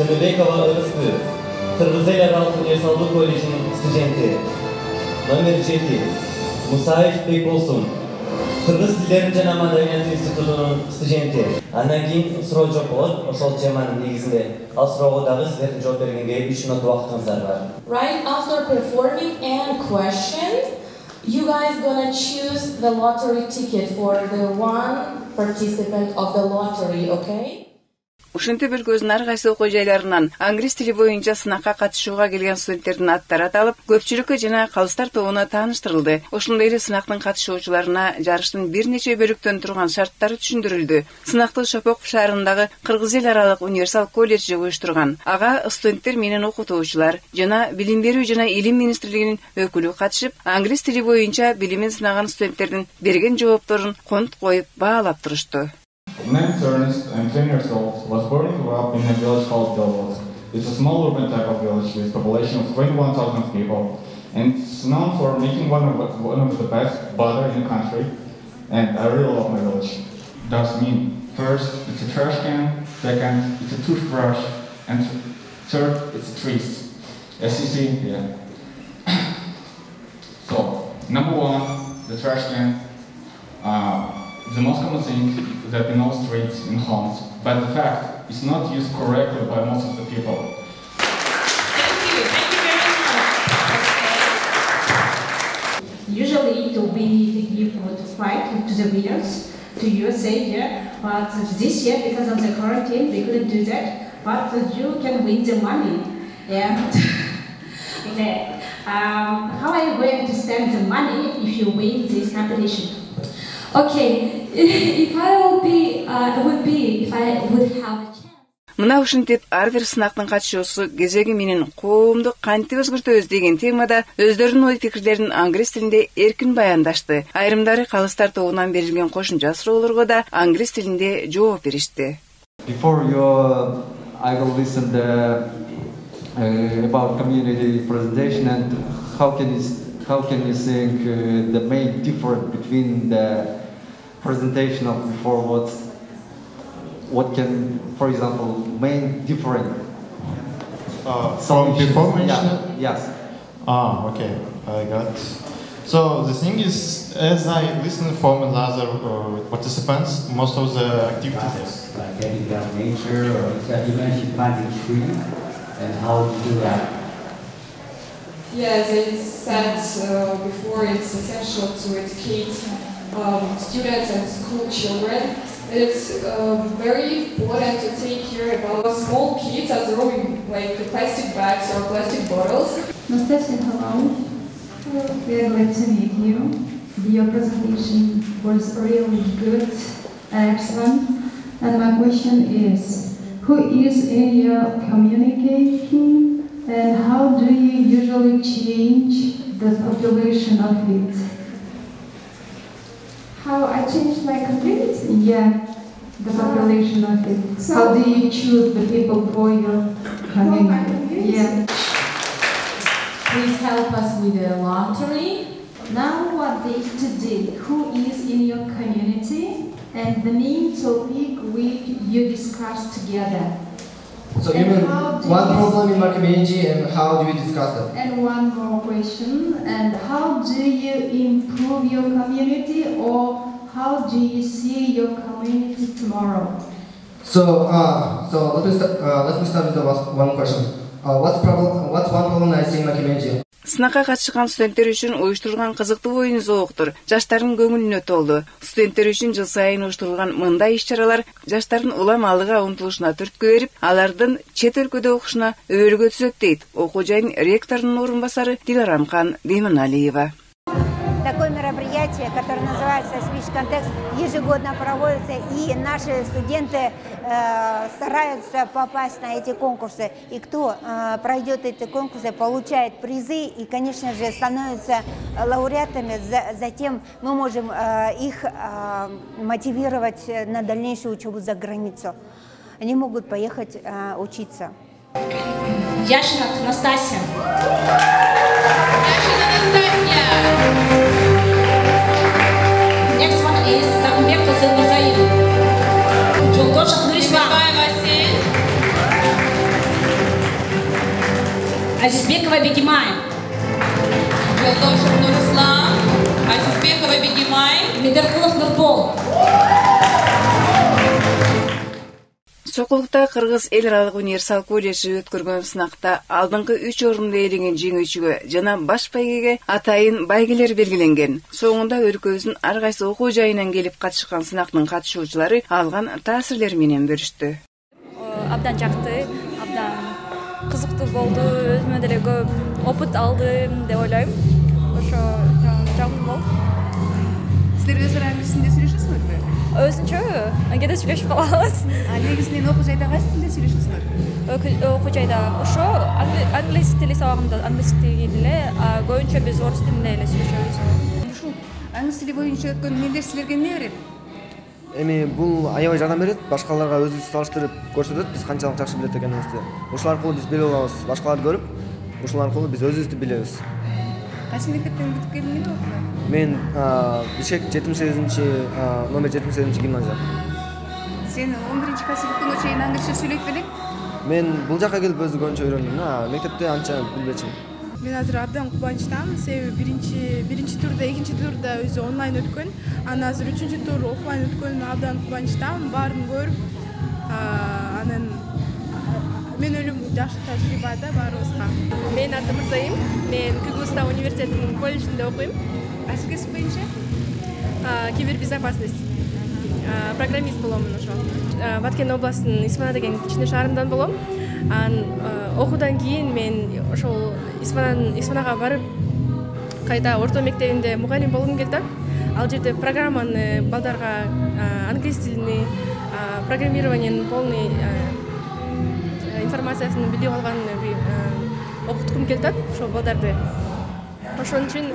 Sönübekova Irıskı, Kırgız El Aralıq Universalдык колледжinin studenti. Номер 7. Musayev Bekbolsun, Kırgız Dilleri жана Madaniyat Institutunun studenti. Андан кийин суроо жооп болот, ошол теманын негизинде. Ал суроого дагы сиздердин жооп бергенге 3 мүнөт убактыңыздар бар. Right after performing and question, you guys gonna choose the lottery ticket for the one participant of the lottery, okay? Ушинтип өлкөсүнүн ар кайсы окуу жайларынан англис тили боюнча сынакка катышууга келген студенттердин аттары аталып, көпчүлүккө жана калыстар тобуна тааныштырылды. Ошондой эле сынактын катышуучуларына жарыштын бир нече бөлүктөн турган шарттары түшүндүрүлдү. Сынакты Шопоков шаарындагы Кыргыз Эл Аралык Универсал колледжи уюштурган. Ага студенттер менен окутуучулар жана билим берүү жана илим министрлигинин өкүлү катышып, англис тили боюнча билимин сынаган студенттердин берген жоопторун конт коюп баалап турушту. My name is Ernest. I'm 10 years old. Was born and grew up in a village called Delvos. It's a small urban type of village with a population of 21,000 people, and it's known for making one of the best butter in the country. And I really love my village. Does mean first it's a trash can, second it's a toothbrush, and third it's a trees. As you see, yeah. So number one, the trash can. The most common thing that in all streets, in homes, but the fact it's not used correctly by most of the people. Thank you very much. Usually it will be you would fight to the winners, to USA, yeah, but this year because of the quarantine they couldn't do that, but you can win the money. Yeah. Okay. How are you going to spend the money if you win this competition? Okay, if I would have a chance. Мына ушинтип ар бир сынактын катышуусу кезеги менен коомду кантип өзгөртөбүз деген темада өздөрүнүн ой пикирлерин англис тилинде эркин баяндашты. Айрымдары калыстар тобунан берилген кошумча суроолорго да англис тилинде жооп беришти. Before you, I will listen about community presentation and how can you think the main difference between the presentation of before what can, for example, main difference From before mentioned? Yes. Okay, I got. So the thing is, as I listen from another participants, most of the activities. Like getting down nature, or you mentioned planting trees, and how to do that. Yeah, as I said before, it's essential to educate students and school children. It's very important to take care about small kids are throwing like plastic bags or plastic bottles. Nastasia, hello. We are glad to meet you. Your presentation was really good and excellent. And my question is, who is in your communication and how do you usually change the population of it? How I changed my community? Yeah, the population of it. So how do you choose the people for your community? Yeah. Please help us with the lottery. Now what is today? Who is in your community? And the main topic which you discuss together. So even one problem in my community and how do we discuss it? And one more question, and how do you improve your community or how do you see your community tomorrow? So let me start with the one question. What's one problem I see in my community? Сынакка катышкан студенттер үчүн уюштурулган кызыктуу оюн зооктор жаштардын көңүлүнө толду. Студенттер үчүн жыл сайын уюштурулган мындай иш-чаралар жаштардын улам алдыга умтулушуна түрткү берип, алардын чет өлкөдө окушуна өбөлгө түзөт дейт окуу жайдын ректорунун орун басары Диларамкан Бейманалиева. Такое мероприятие, которое называется Speech Context, ежегодно проводится, и наши студенты стараются попасть на эти конкурсы. И кто пройдет эти конкурсы, получает призы и, конечно же, становятся лауреатами. Затем мы можем их мотивировать на дальнейшую учебу за границу. Они могут поехать учиться. Яшина Настасья. Next one is Zakubek Tuzilmurzayev. Jultoshov Nurishbam. Азизбекова Бегимай. Елдошев Нурислам, Азизбекова Бегимай, Медеркулов Нурбол. Сокулукта Кыргыз эл аралык универсал колледжи өткөргөн сынакта алдыңкы 3 орунду ээлеген жеңүүчүгө жана баш байгеге атайын байгелер белгиленген. Соңунда өлкөбүздүн ар кайсы окуу жайынан келип катышкан сынактын катышуучулары алган таасирлер менен бөлүштү. Абдан жакты, абдан кызыктуу болду. Өзүмө деле көп опыт алдым деп ойлойм. Ошо жакты болду. Силер өз ара англис тилинде сүйлөшөсүңөрбү? Өзүнчө кээде сүйлөшүп калабыз. Негизинен окуу жайда кайсы тилде сүйлөшөсүңөр? Окуу жайда ошо англис тили сабагында англис тилинде эле, көбүнчө биз орус тилинде эле сүйлөшөбүз. Ушул англис тили боюнча өткөн мендер силерге эмне берет? Эми бул аябай жардам берет, башкаларга өзүбүздү салыштырып көрсөтөт, биз канчалык жакшы билет экенибизди. Ушул аркылуу биз билип алабыз, башкаларды көрүп, ушул аркылуу биз өзүбүздү билебиз. Кайсы мектептен бүтүп келдиң эмне окудуң? Мен Бишкек 78-чи номер 78-чи гимназия. Сен 11-чи класс бүткөнгө чейин англисче сүйлөйт белең? Мен бул жака келип өзү көбүнчө өйрөндүм, мектепте анча билбечүмүн. Мен азыр абдан кубанычтамын, себеби биринчи турда, экинчи турда өзү онлайн өткөн, анан азыр үчүнчү тур офлайн өткөн, абдан кубанычтамын, баарын көрүп, анан мен ойлойм бул жакшы тажрыйба да баарыбызга. Мен атым Мырзайым, мен Кыргызстан университетинин колледжинде окуйм. Кайсы кесип боюнча? Кибербезопасность. Программист боломун ошо. Баткен областынын Исмана деген кичине шаарынан болом. Окуудан кийин мен ошол Исманага барып, кайта орто мектебинде мугалим болгум келди. Ал жерде программаны балдарга англис тилини, программированиянын полный информациясын билип алган окуткум келди ошол балдарды. Ошон үчүн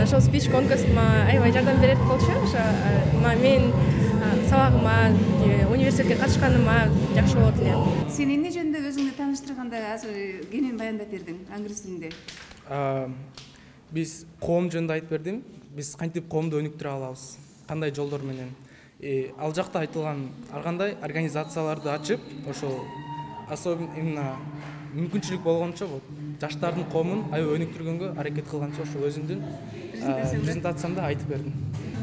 ошол спич конкурсума аябай жардам берет болчу. Мен сабагыма, университетке катышканыма жакшы болот эле. Сен эмне жөнүндө өзүңдү тааныштырганда азыр кенен баяндап бердиң англис тилинде? Биз коом жөнүндө айтып бердим. Биз кантип коомду өнүктүрө алабыз, кандай жолдор менен. Ал жакта айтылган ар кандай организацияларды ачып, ошол особенно именно мүмкүнчүлүк болгончо жаштардын коомун аябай өнүктүргөнгө аракет кылганча ошол өзүмдүн презентациямда айтып бердим.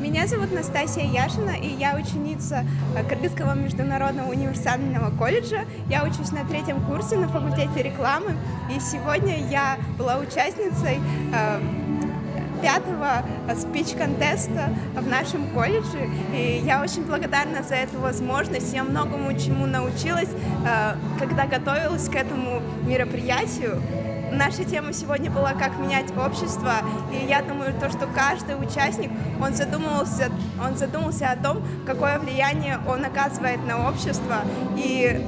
Меня зовут Настасья Яшина, и я ученица Кыргызского международного универсального колледжа. Я учусь на 3-м курсе на факультете рекламы, и сегодня я была участницей 5-го спич-контеста в нашем колледже, и я очень благодарна за эту возможность. Я многому чему научилась, когда готовилась к этому мероприятию. Наша тема сегодня была «Как менять общество», и я думаю, что каждый участник, он задумался о том, какое влияние он оказывает на общество, и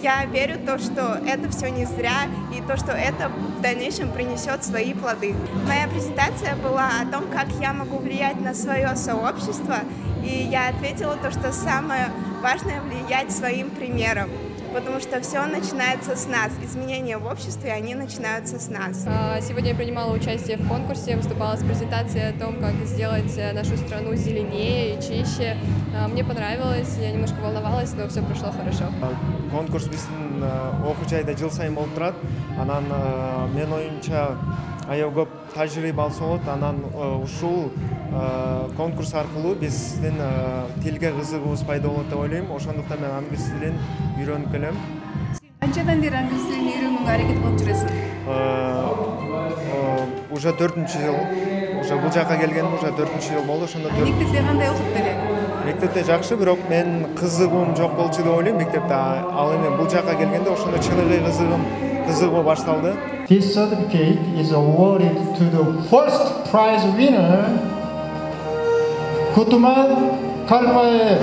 я верю в то, что это все не зря, и то, что это в дальнейшем принесет свои плоды. Моя презентация была о том, как я могу влиять на свое сообщество, и я ответила то, что самое важное — влиять своим примером. Потому что все начинается с нас. Изменения в обществе, они начинаются с нас. Сегодня я принимала участие в конкурсе, выступала с презентацией о том, как сделать нашу страну зеленее и чище. Мне понравилось, я немножко волновалась, но все прошло хорошо. Конкурс биздин окуу жайда жыл сайын болуп турат. Анан мен оюмча аябай көп тажрыйба алса болот. Анан ушул конкурс аркылуу биздин тилге кызыгуубуз пайда болот деп ойлойм. Ошондуктан мен англис тилин үйрөнүп келем. Канчадан бери англис тилин үйрөнгөнгө аракет кылып жүрөсүң? Уже 4-чү жыл. Уже бул жака келгеним уже 4-чү жыл болду. Ошондо мектепте кандай окуп белең? Мектепте жакшы, бирок мен кызыгуум жок болчу деп ойлойм мектепте. Ал эми бул жака келгенде ошондо чыныгы кызыгуу башталды. This certificate is awarded to the first prize winner, Kutman Kalpayev.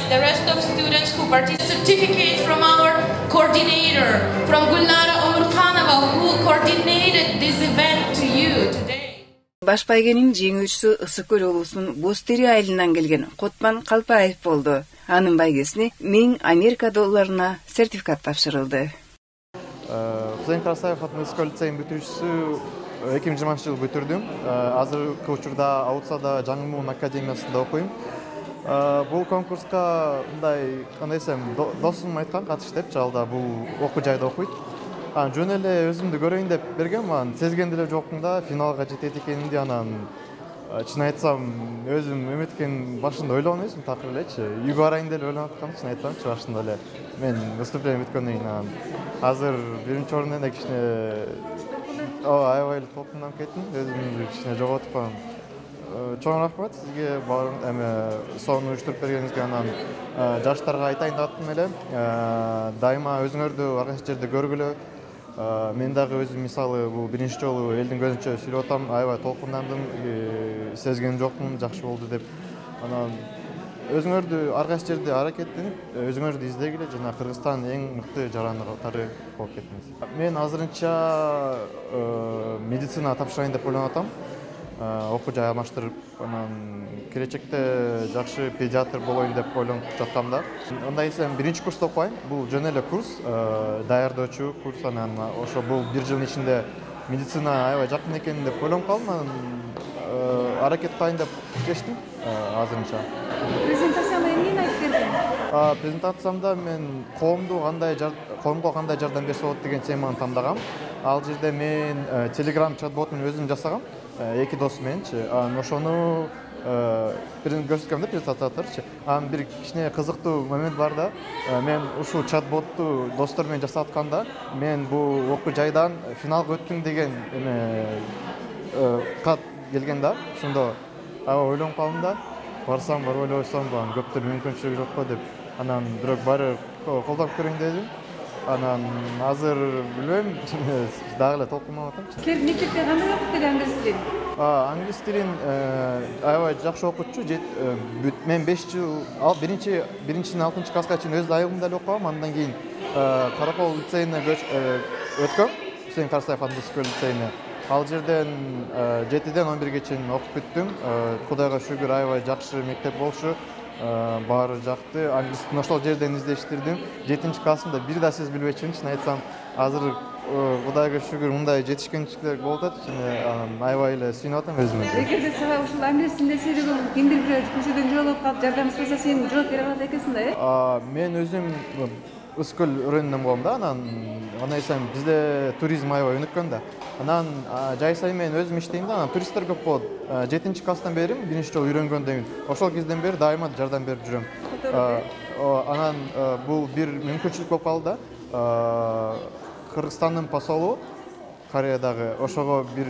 The rest of students who participated. Certificate from our coordinator, from Gulnara Umurkhanova, who coordinated this event to you today. Баш байгенин жеңүүчүсү Ысык Көл облусунун Бостери айылынан келген Котман Калпаев болду. Анын байгесине 1000 Америка долларына сертификат тапшырылды. Кызен Карасаев атындагы Скөл лицейин бүтүрүүчүсү 2020 жылы бүтүрдүм. Азыркы учурда Аутсада Жаңы Муун академиясында окуйм. Бул конкурска мындай кандай десем, досум айткан катыш деп, жалда бул окуу жайда окуйт. Жөн эле өзүмдү көрөйүн деп бергем, анан сезген деле жокмун да финалга жетет экенимди. Анан чын айтсам, өзүм эметкен башында ойлогон эмесмин, такыр элечи. Үйгө барайын деп ойлонуп аткам, чын айтсамчы башында эле. Мен выступление бүткөндөн кийин азыр биринчи орун эле кичине аябай эле толкунданып кеттим. Өзүмдү кичине жоготуп калдым. Чоң рахмат сизге сонун уюштуруп бергениңизге. Анан жаштарга айтайын деп аттым эле. Дайыма өзүңөрдү ар кайсы жерде көргүлө. Мен дагы өзүм мисалы бул биринчи жолу элдин көзүнчө сүйлөп атам, аябай толкундандым, сезген жокмун, жакшы болду деп. Анан өзүңөрдү ар кайсы жерде аракеттенип, өзүңөрдү издегиле жана Кыргызстандын эң мыкты жарандары болуп кеттиңиз. Мен азырынча медицина тапшырайын деп ойлонуп атам. Окуу жай алмаштырып, анан келечекте жакшы педиатр болоюн деп ойлонуп жаткам да. Андай десем, биринчи курста окуйм. Бул жөн эле курс, даярдоочу курс. Анан ошо бул бир жылдын ичинде медицина аябай жакын экен деп ойлонуп калдым. Анан аракет кылайын деп чечтим азырынча. Презентацияңда эмнени айтып бердиң? Презентациямда мен коомго кандай жардам берсе болот деген теманы тандагам. Ал жерде мен Telegram чат-ботун өзүм жасагам. Эки дос мененчи. Анан ошону көрсөткөм да презентациятырчы. Анан бир кичине кызыктуу момент бар да. Мен ушул чат-ботту достор менен жасап атканда, мен бул окуу жайдан финалга өттүң деген кат келген да. Ошондо ойлонуп калдым да. Барсам, барбай эле койсом, көптөр мүмкүнчүлүгү жок деп. Анан бирок баары колдонуп көрөйүн дедим. Анан азыр билбейм, дагы эле толкунуп атам. Силер мектепте кандай окуп англис тилин? Англис тилин аябай жакшы окутчу. Мен 5 жыл, биринчиден 6 класска чейин өз айылымда эле окугам. Андан кийин Каракол лицейине өткөм. Кызен Карасаев атындагы Скөл лицейине. Ал жерден 7ден 11ге чейин окуп бүттүм. Кудайга шүгүр, аябай жакшы мектеп болчу. Баары жакты. Англистин ошол жерден издештирдим. 7-классымда бир да сөз билбечүмүн, чын айтсам. Азыр Кудайга шүгүр мындай жетишкенчилик болуп атат. Аябай эле сүйүнүп атам өзүмө. Эгерде сага ушул англис тилинде сөйлөгөн кимдир бирөө көчөдөн жоолуп калып жардам сураса, сен жооп бере алат экенсиң да, э? Мен өзүм Ыскөл районунан болгом да. Анан кандай десем, бизде туризм аябай өнүккөн да. Анан жай сайын мен өзүм иштейм да. Анан туристтер көп болот. 7-класстан бери, биринчи жолу үйрөнгөндөн кийин, ошол кезден бери дайыма жардам берип жүрөм. Анан бул бир мүмкүнчүлүк болуп калды да. Кыргызстандын посолу Кореядагы ошого бир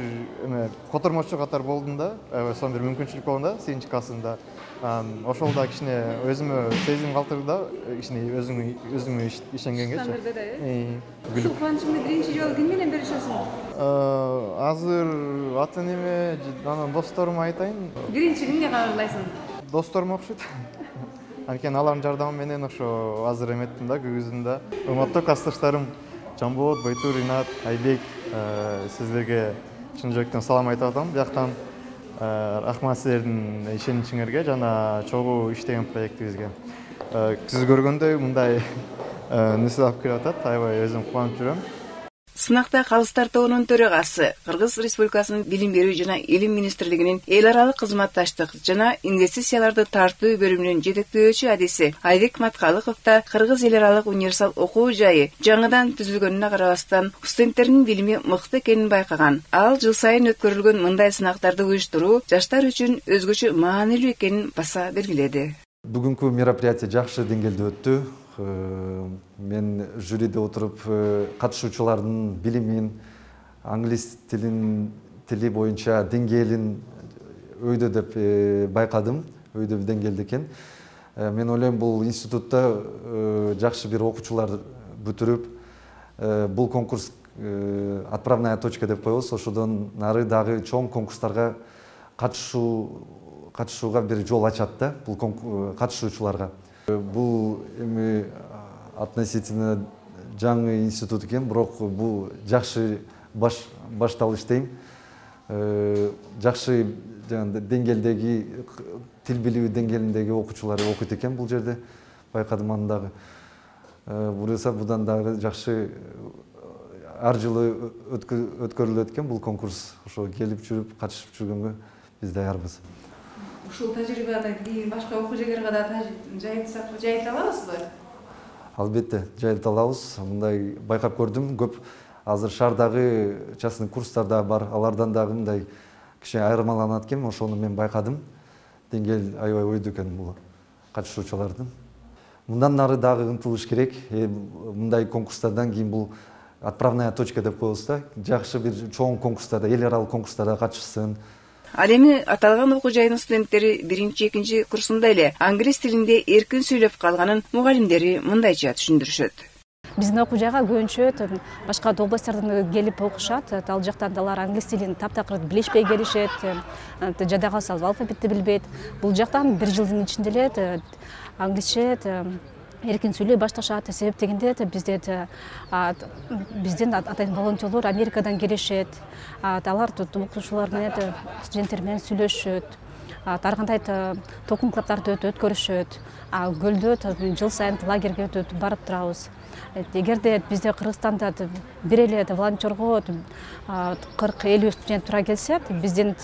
котормочу катары болдум да. Ошол бир мүмкүнчүлүк болду да 8-классымда. Ошол да кичине өзүмө сезим калтырды да, кичине өзүмө ишенгенге. Ушул кубанычыңды биринчи жолу ким менен бөлүшөсүң? Азыр аты неме, анан досторума айтайын. Биринчи кимге кабарлайсың? Досторума окшойт. Анткени алардын жардамы менен ошо азыр эметтим да, күгүздүм да. Урматтуу касташтарым, Жамбот, Байтур, Ринат, Айбек, сиздерге чын жүрөктөн салам айтып атам. Бияктан рахмат силердин ишеничиңерге жана чогуу иштеген проектибизге. Сиз көргөндөй мындай нерсе алып келип атат, аябай өзүм кубанып жүрөм. Сынакта Калыстар тобунун төрагасы, Кыргыз Республикасынын Билим берүү жана Илим министрлигинин эл аралык кызматташтык жана инвестицияларды тартуу бөлүмүнүн жетектөөчү адиси Айбек Маткалыков да Кыргыз эл аралык универсал окуу жайы жаңыдан түзүлгөнүнө карабастан студенттердин билими мыкты экенин байкаган. Ал жыл сайын өткөрүлгөн мындай сынактарды уюштуруу жаштар үчүн өзгөчө маанилүү экенин баса белгиледи. Бүгүнкү мероприятие жакшы деңгээлде өттү. Мен жюриде отуруп катышуучулардын билимин, англис тили боюнча деңгээлин өйдө деп байкадым, өйдө деңгээлде экен. Мен ойлойм, бул институтта жакшы бир окуучулар бүтүрүп, бул конкурс отправная точка деп коебуз. Ошодон нары дагы чоң конкурстарга катышууга бир жол ачат да, бул катышуучуларга. Бул эми относительно жаңы институт экен, бирок бул жакшы башталыш дейм. Жакшы деңгээлдеги, тил билүү деңгээлиндеги окуучулар окуйт экен бул жерде. байкадым аны дагы. Буюрса будан дагы жакшы ар жылы өткөрүлөт экен бул конкурс. Ошо келип жүрүп, катышып жүргөнгө биз даярбыз. Ушул тажрыйбаны кийин башка окуу жайларга да жайыта алабызбы? Албетте, жайыта алабыз. Мындай байкап көрдүм, көп азыр шаардагы частный курстар да бар, алардан дагы мындай кичине айырмаланат экен, ошону мен байкадым. Деңгээл аябай ойду экен бул катышуучулардын. Мындан нары дагы ынтылыш керек. Мындай конкурстардан кийин бул отправная точка деп коебуз да. Жакшы бир чоң конкурстарда, эл аралык конкурстарда катышсын. Ал эми аталган окуу жайдын студенттери 1-2 курсунда эле англис тилинде эркин сүйлөп калганын мугалимдери мындайча түшүндүрүшөт. Биздин окуу жайга көбүнчө башка областтардан келип окушат. Ал жактан алар англис тилин таптакыр билишпей келишет, жада калса алфавитти билбейт. Бул жактан бир жылдын ичинде эле англисче эркин сүйлөй башташат. Себеп дегенде биздин атайын волонтерлор Америкадан келишет. Алар окуучулар менен, студенттер менен сүйлөшөт. Ар кандай токун клубдарды өткөрүшөт. Көлдө жыл сайын лагерге барып турабыз. Эгерде бизде Кыргызстанда бир эле волонтерго 40-50 студент тура келсе, биздин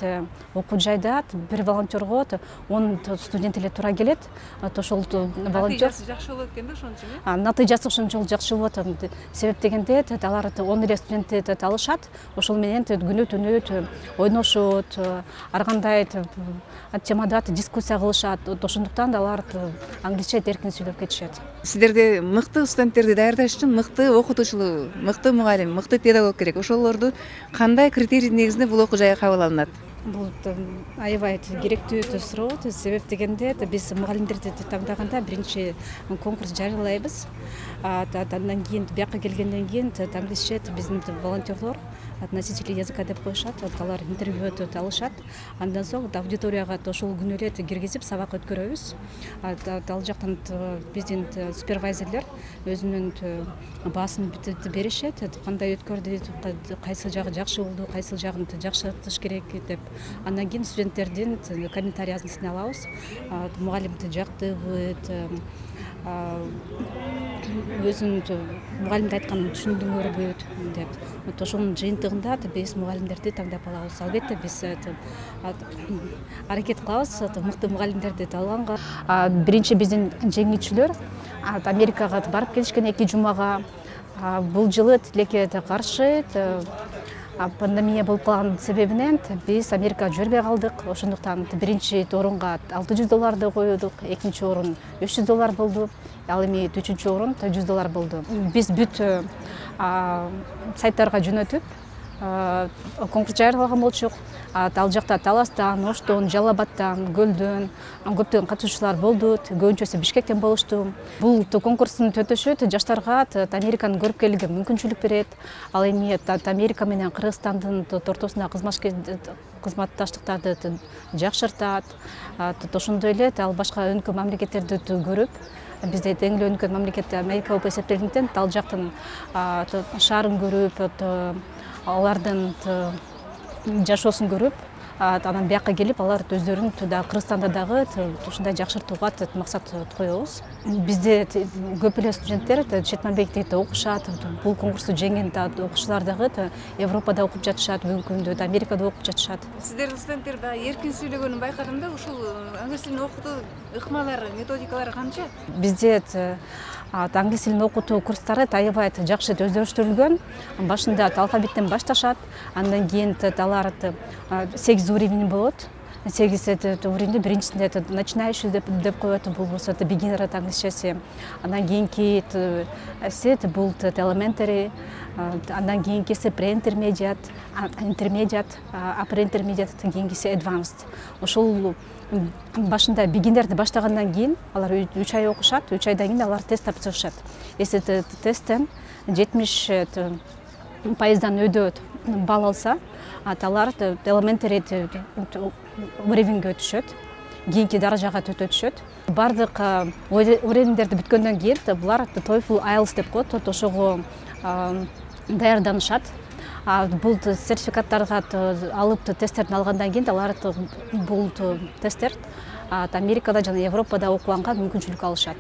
окуу жайда бир волонтерго 10 студент эле тура келет. Ошол волонтер жакшы болот экен да ошончо. Натыйжасы ошончолук жакшы болот. Себеп дегенде алар 10 эле студентти алышат. Ошол менен күнү түнү ойношот, ар кандай темада дискуссия кылышат. Ошондуктан алар англисче эркин сүйлөп кетишет. Сиздерге мыкты студенттерди даярдаш үчүн мыкты окутуучу, мыкты мугалим, мыкты педагог керек. Ошолорду кандай критерий негизинде бул окуу жайга кабыл алынат? Бул аябай керектүү суроо. Себеп дегенде биз мугалимдерди тандаганда биринчи конкурс жарыялайбыз. Андан кийин бияка келгенден кийин англисче биздин волонтерлор носители языка деп коюшат, алар интервью алышат. Андан соң аудиторияга ошол күнү эле киргизип сабак өткөрөбүз. Ал жактан биздин супервайзерлер өзүнүн баасын беришет, кандай өткөрдү, кайсы жагы жакшы болду, кайсы жагын жакшыртыш керек деп. Андан кийин студенттердин комментарийин алабыз. Мугалимди жактыбы, өзүн мугалимди айтканын түшүндүңөрбү деп. Ошонун жыйынтыгында биз мугалимдерди тандап алабыз. Албетте биз аракет кылабыз мыкты мугалимдерди алганга. Биринчи биздин жеңүүчүлөр Америкага барып келишкен 2 жумага. Бул жылы тилекке каршы пандемия болуп калган себебинен биз Америкага жибербей калдык. Ошондуктан биринчи орунга $600 коюдук, экинчи орун $300 болду. Ал эми үчүнчү орун $100 болду. Биз бүт сайттарга жөнөтүп конкурс жарыялаган болчук. Ал жакта Таластан, Оштон, Жалал-Абадтан, Көлдөн көптөгөн катышуучулар болду. Көбүнчөсү Бишкектен болушту. Бул конкурстун өтөшү жаштарга Американы көрүп келүүгө мүмкүнчүлүк берет. Ал эми Америка менен Кыргызстандын ортосуна кызматташтыктарды жакшыртат. Ошондой эле ал башка өнүккөн мамлекеттерди көрүп, бизде тең эле өнүккөн мамлекет Америка болуп эсептелгенден ал жактын шаарын көрүп, алардын жашоосун көрүп, анан бияка келип алар өздөрүн Кыргызстанда дагы ушундай жакшыртууга максат коебуз. Бизде көп эле студенттер чет мамлекетте окушат. Бул конкурсту жеңген окуучулар дагы Европада окуп жатышат, бүгүнкү күндө Америкада окуп жатышат. Сиздердин студенттер да эркин сүйлөгөнүн байкадым да, ушул англис тилин окутуу ыкмалары, методикалары канча? Бизде англис тилин окутуу курстары аябай жакшы өздөштүрүлгөн. Башында алфавиттен башташат, андан кийин алар 8 уровень болот. 8 уровеньде биринчисинде начинающий деп коет, бул болсо beginner англисчеси. Андан кийинки бул elementary, андан кийинкиси pre-intermediate, intermediate, upper intermediate, кийинкиси advanced. Ошол башында beginnerди баштагандан кийин алар 3 ай окушат, 3 айдан кийин алар тест тапшырышат. Если тесттен 70% өйдө бал алса, алар elementary уровеньге өтүшөт, кийинки даражага өтүшөт. Бардык уровеньдерди бүткөндөн кийин булар TOEFL, IELTS деп коет, ошого даярданышат. Бул сертификаттарга алып тесттерди алгандан кийин алар бул тесттер Америкада жана Европада окуганга мүмкүнчүлүк алышат.